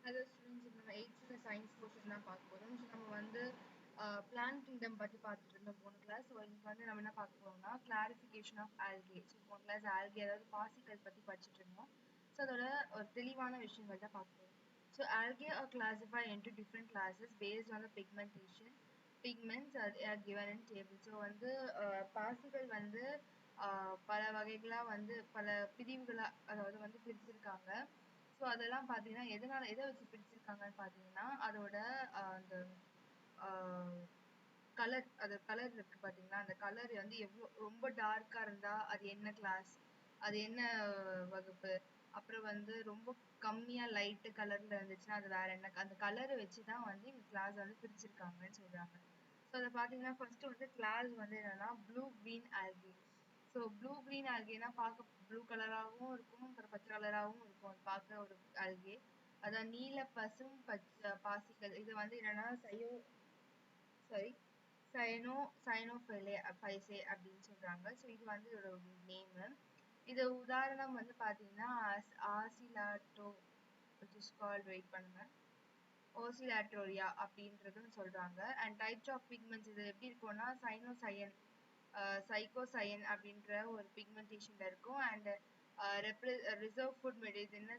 Hello students, நம்ம 8th science portion தான் பார்க்க போறோம். ஸோ நம்ம வந்து பிளான்ட் கிங்டம் பற்றி பார்த்துட்டு இருந்தோம் போன கிளாஸ். ஸோ இன்னைக்கு வந்து நம்ம என்ன பார்க்க போறோம்னா கிளாரிஃபிகேஷன் ஆஃப் ஆல்கே. ஸோ போன கிளாஸ் ஆல்கே அதாவது பாசிகள் பற்றி படிச்சுட்டு இருந்தோம். ஸோ அதோட ஒரு தெளிவான விஷயங்கள் தான் பார்க்க போறோம். So algae are classified into different classes based on the pigmentation. Pigments are given in table. So வந்து பாசிகள் வந்து பல வகைகளா வந்து பல பிரிவுகளா அதாவது வந்து பிரிச்சிருக்காங்க. ஸோ அதெல்லாம் பார்த்தீங்கன்னா எதை வச்சு பிரிச்சிருக்காங்கன்னு பார்த்தீங்கன்னா அதோட அந்த கலர் அது கலர் இருக்கு பார்த்தீங்களா, அந்த கலர் வந்து எவ்வளோ ரொம்ப டார்க்கா இருந்தா அது என்ன கிளாஸ், அது என்ன வகுப்பு, அப்புறம் வந்து ரொம்ப கம்மியா லைட்டு கலர்ல இருந்துச்சுன்னா அது வேற என்ன, அந்த கலரை வச்சு தான் வந்து இந்த கிளாஸ் வந்து பிரிச்சிருக்காங்கன்னு சொல்றாங்க. ஸோ அதை பார்த்தீங்கன்னா ஃபர்ஸ்ட் வந்து கிளாஸ் வந்து என்னன்னா blue green algae. So blue green ஆல்கேனா பார்க்க ப்ளூ கலராகவும் இருக்கும், அப்புறம் பச்சை கலராகவும் இருக்கும். அது பார்க்க ஒரு ஆல்கே. அதான் நீல பசும் பச்சை பாசிகள். இது வந்து என்னன்னா சாரி சைனோஃபைசே அப்படின்னு சொல்றாங்க. ஸோ இது வந்து இதோட நேமு. இது உதாரணம் வந்து பார்த்தீங்கன்னா ஆசிலாட்டோ which is called வெயிட் பண்ணுங்க ஓசிலாட்ரோரியா அப்படின்றதுன்னு சொல்றாங்க. அண்ட் டைப்ஸ் ஆஃப் பிக்மெண்ட்ஸ் இது எப்படி இருக்கும்னா சைக்கோசயன் அப்படின்ற ஒரு பிக்மெண்டேஷன்ல இருக்கும். அண்ட் ரிசர்வ் ஃபுட் மெடிசின்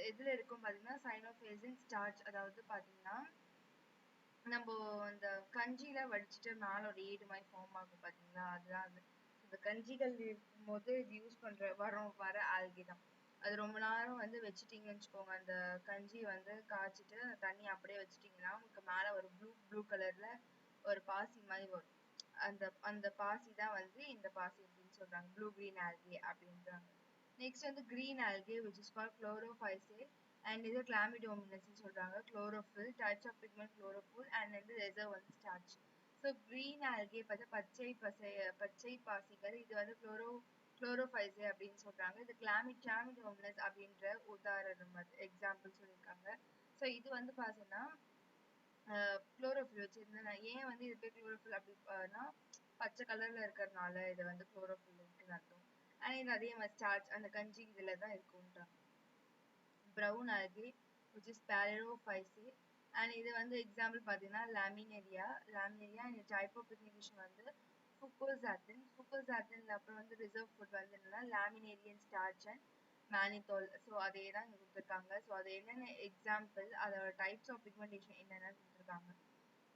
எதுல இருக்கும் பார்த்தீங்கன்னா சைனோஃபேசின் ஸ்டார்ச். அதாவது பார்த்தீங்கன்னா நம்ம அந்த கஞ்சியில வடிச்சிட்டு மேல ஒரு ஏடு மாதிரி ஃபார்ம் ஆகும் பாத்தீங்களா, அதுதான் அது. இந்த கஞ்சிகள் இருக்கும்போது இது யூஸ் பண்ற வர ஆல்கே தான். அது ரொம்ப நேரம் வந்து வச்சுட்டீங்கன்னு வச்சுக்கோங்க, அந்த கஞ்சி வந்து காய்ச்சிட்டு அந்த தண்ணி அப்படியே வச்சுட்டீங்கன்னா உங்களுக்கு மேல ஒரு ப்ளூ ப்ளூ கலர்ல ஒரு பாசி மாதிரி வரும். அந்த அந்த பாசி தான் வந்து இந்த பாசி அப்படின்னு சொல்றாங்க, ப்ளூ கிரீன் ஆல்கே அப்படின்றாங்க. நெக்ஸ்ட் வந்து green algae which is called chlorophyce. And இது கிளாமிடோமினஸ்ன்னு சொல்றாங்க. Chlorophyll types of pigment chlorophyll and வந்து ரிசர்வ் வந்து ஸ்டார்ச். ஸோ கிரீன் ஆல்கே பார்த்தா பச்சை பாசிகள். இது வந்து குளோரோஃபைசே அப்படின்னு சொல்றாங்க. இது கிளாமிடோமினஸ் அப்படின்ற உதாரணம் அது எக்ஸாம்பிள் சொல்லியிருக்காங்க. ஸோ இது வந்து பார்த்தீங்கன்னா குளோரோஃபில் வச்சிருந்தேன். ஏன் வந்து இது பேர் குளோரோஃபில் அப்படின்னா பச்சை கலர்ல இருக்கிறதுனால இது வந்து குளோரோஃபில் இருக்குன்னு அர்த்தம். அண்ட் இது அதே மாதிரி ஸ்டார்ச் அந்த கஞ்சி இதுல தான் இருக்குன்றாங்க. brown algae which is Palerophyceae. and இது வந்து எக்ஸாம்பிள் பார்த்தீங்கன்னா Laminaria and type of pigmentation வந்து ஃபுகோசாத்தின் அப்புறம் வந்து ரிசர்வ் ஃபுட் வந்து என்னன்னா லாமினேரியன் ஸ்டார்ச் அண்ட் மேனித்தோல். ஸோ அதே தான் இங்கே கொடுத்துருக்காங்க. ஸோ அது என்னென்ன எக்ஸாம்பிள், அதோட டைப்ஸ் ஆஃப் பிக்மெண்டேஷன் என்னென்னு கொடுத்துருக்காங்க.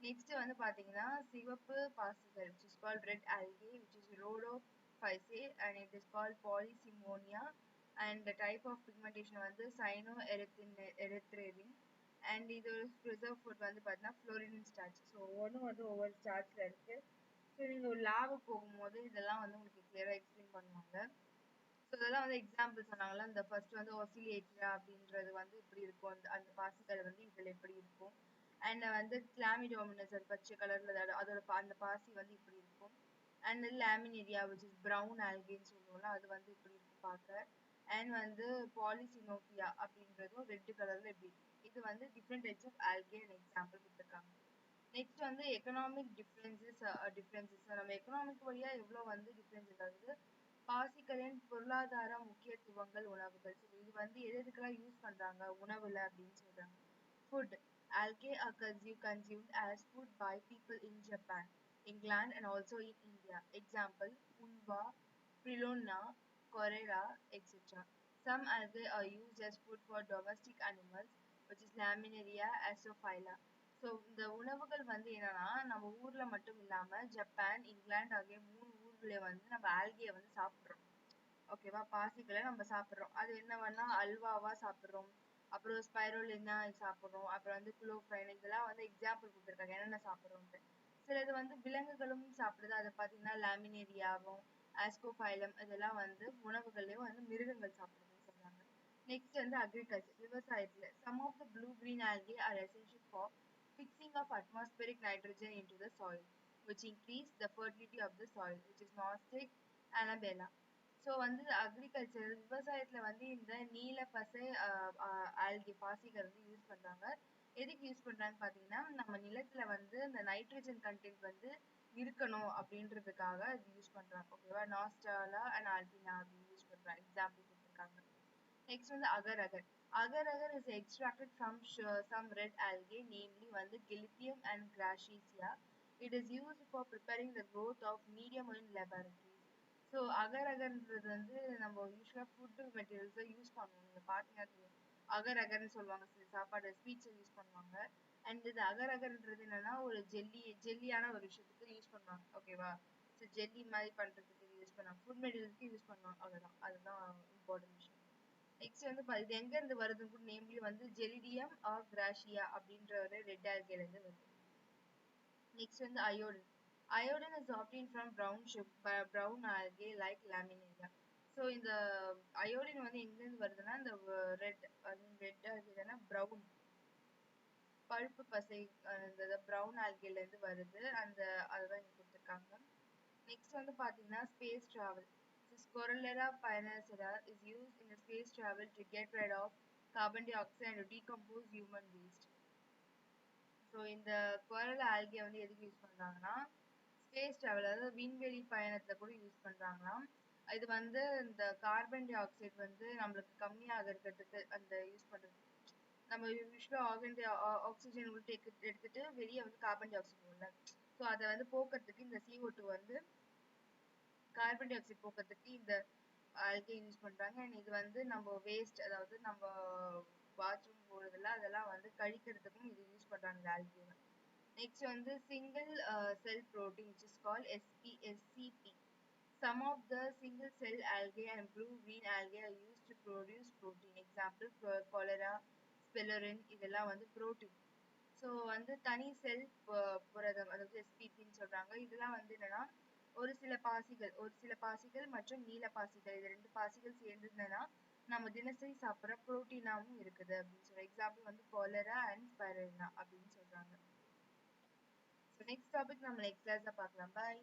நெக்ஸ்ட் வந்து பார்த்தீங்கன்னா சிவப்பு பாசிகள் which is called red algae which is Rhodophyceae and it is called Polysimonia. and the type of pigmentation வந்து சைனோ எரித்ரேரின். அண்ட் இது ப்ரிசர்வ் ஃபுட் வந்து பார்த்தீங்கன்னா ஃப்ளோரின் ஸ்டார்ச். ஸோ ஒவ்வொன்றும் வந்து ஒவ்வொரு ஸ்டார்ச்ல இருக்கு. ஸோ நீங்கள் ஒரு லேபுக்கு போகும்போது இதெல்லாம் வந்து உங்களுக்கு கிளியராக எக்ஸ்பிளைன் பண்ணுவாங்க. ஸோ இதெல்லாம் வந்து எக்ஸாம்பிள் சொன்னாங்களா, இந்த ஃபர்ஸ்ட் வந்து ஒசிலேட்ரா அப்படின்றது வந்து இப்படி இருக்கும், அந்த அந்த பாசிகள் வந்து இதில் எப்படி இருக்கும். அண்ட் வந்து கிளாமிடோமினஸ் அது பச்சை கலர்ல அதோட அந்த பாசி வந்து இப்படி இருக்கும். And Laminaria which is brown algae சொல்லுவோம்ல, அது வந்து இப்படி இருக்கும் பார்க்க. அண்ட் வந்து பாலிசினோபியா அப்படின்றதும் ரெட் கலர்ல இப்படி இருக்கும். இது வந்து different types of algae example கொடுத்துருக்காங்க. நெக்ஸ்ட் வந்து எக்கனாமிக் டிஃப்ரென்சஸ் நம்ம எக்கனாமிக் வழியா எவ்வளோ வந்து டிஃப்ரென்சஸ் ஆகுது. பாசிகளின் பொருளாதார முக்கியத்துவங்கள் உணவுகள். இது வந்து எதுக்கெல்லாம் யூஸ் பண்றாங்க உணவுல அப்படின்னு சொல்றாங்க. Food algae are consumed as food by people in Japan, England and also in India. Example Unva, Prilona, Corera, etc. Some algae are used as food for domestic animals which is Laminaria asphophila. So இந்த உணவுகள் வந்து என்னன்னா நம்ம ஊர்ல மட்டும் இல்லாம Japan, England ஆகிய 3 ஊர்களே வந்து நம்ம ஆல்கியை வந்து சாப்பிடுறோம். ஓகேவா, பாசிகளை நம்ம சாப்பிடுறோம். அது என்னவன்னா அல்வாவா சாப்பிடுறோம், அப்புறம் ஸ்பைரோலினா சாப்பிடுறோம், அப்புறம் வந்து குளோஃபைன். இதெல்லாம் வந்து எக்ஸாம்பிள் கொடுத்துருக்காங்க என்னென்ன சாப்பிடுறோம்ட்டு. சிலது வந்து விலங்குகளும் சாப்பிடுது. அதை பார்த்தீங்கன்னா லாமினேரியாவும் ஆஸ்கோஃபைலம் இதெல்லாம் வந்து உணவுகள்லயும் வந்து மிருகங்கள் சாப்பிடுதுன்னு சொல்றாங்க. நெக்ஸ்ட் வந்து அக்ரிகல்ச்சர் விவசாயத்துல some of the blue green algae are essential for fixing of atmospheric nitrogen into the soil which increase the fertility of the soil which is Nostoc annabella. So வந்து அக்ரிகல்ச்சர் விவசாயத்துல வந்து இந்த நீல பசை algae பாசிகள் வந்து use பண்றாங்க. எதுக்கு யூஸ் பண்றாங்கன்னு பாத்தீங்கன்னா நம்ம நிலத்துல வந்து இந்த நைட்ரஜன் கண்டென்ட் வந்து இருக்கணும் அப்படின்றதுக்காக இது யூஸ் பண்றாங்க. ஓகேவா, நாஸ்டாலா அண்ட் ஆல்பினா அப்படின்னு யூஸ் பண்றாங்க எக்ஸாம்பிள் கொடுத்துருக்காங்க. Next வந்து agar agar. Agar agar is extracted from some red algae, namely வந்து Gillium and Graciea. It is used for preparing the growth of medium in laboratories. So agar agarன்றது வந்து நம்ம யூஸ்வலா food மெட்டீரியல்ஸை use பண்ணுவோம். நீங்க பார்த்தீங்கன்னா தெரியும். அகர் அகர்னு சொல்லுவாங்க, சாப்பாடு ஸ்வீட்ஸ் யூஸ் பண்ணுவாங்க. அண்ட் இது அகர் அகர்ன்றது என்னன்னா ஒரு ஜெல்லியான ஒரு விஷயத்துக்கு யூஸ் பண்ணுவாங்க. ஓகேவா? ஸோ ஜெல்லி மாதிரி பண்றதுக்கு யூஸ் பண்ணுவாங்க, ஃபுட் மெட்டீரியல்ஸ்க்கு யூஸ் பண்ணுவாங்க. அதுதான் இம்பார்ட்டன்ட் விஷயம். நெக்ஸ்ட் வந்து இது எங்க இருந்து வருதுன்னு கூட நேம்லி வந்து ஜெலிடியம் ஆர் கிராஷியா அப்படின்ற ஒரு ரெட் ஆல்கேல இருந்து வருது. நெக்ஸ்ட் வந்து iodine. Iodine is obtained from brown algae like laminaria. So இந்த அயோடின் வந்து எங்க இருந்து வருதுன்னா இந்த ரெட் ஆல்கேனா ப்ரௌன் பழுப்பு பசை அந்த ப்ரௌன் ஆல்கேல இருந்து வருது. அதுதான் இங்க கொடுத்துருக்காங்க. நெக்ஸ்ட் வந்து பாத்தீங்கன்னா space travel. Sporulera pioneera is used in the space travel to get rid of carbon dioxide and to decompose human waste. So இந்த குரல் ஆல்கே வந்து எதுக்கு யூஸ் பண்றாங்கன்னா ஸ்பேஸ் டிராவல், அதாவது விண்வெளி பயணத்துல கூட யூஸ் பண்றாங்களாம். இது வந்து இந்த கார்பன் டை ஆக்சைடு வந்து நம்மளுக்கு கம்மியாக இருக்கிறதுக்கு அந்த யூஸ் பண்றது. நம்ம யூஸ்வலா ஆக்சிஜன் உள்ள எடுத்துட்டு வெளியே வந்து கார்பன் டை ஆக்சைடு உள்ள, ஸோ அதை வந்து போக்குறதுக்கு இந்த CO2 வந்து கார்பன் டை ஆக்சைடு போக்குறதுக்கு இந்த ஆல்கே யூஸ் பண்றாங்க. அண்ட் இது வந்து நம்ம வேஸ்ட், அதாவது நம்ம பாத்ரூம் போறதுல அதெல்லாம் வந்து கழிக்கிறதுக்கும் இது யூஸ் பண்றாங்க இந்த ஆல்கே. நெக்ஸ்ட் வந்து single cell protein which is called SCP. Some of the single cell algae and blue green algae are used to produce protein. Example cholera, spirulina, இதெல்லாம் வந்து protein. ஸோ வந்து தனி செல் புரதம், அதாவது SPPன்னு சொல்றாங்க. இதெல்லாம் வந்து என்னன்னா ஒரு சில பாசிகள் மற்றும் நீல பாசிகள், இது 2 பாசிகள் சேர்ந்ததுன்னா நம்ம தினசரி சாப்பிட்ற புரோட்டீனாவும் இருக்குது அப்படின்னு சொல்ற. எக்ஸாம்பிள் வந்து cholera and spirulina அப்படின்னு சொல்றாங்க. ஸோ நெக்ஸ்ட் டாபிக் நம்ம நெக்ஸ்ட் கிளாஸ்ல பார்க்கலாம். பாய்.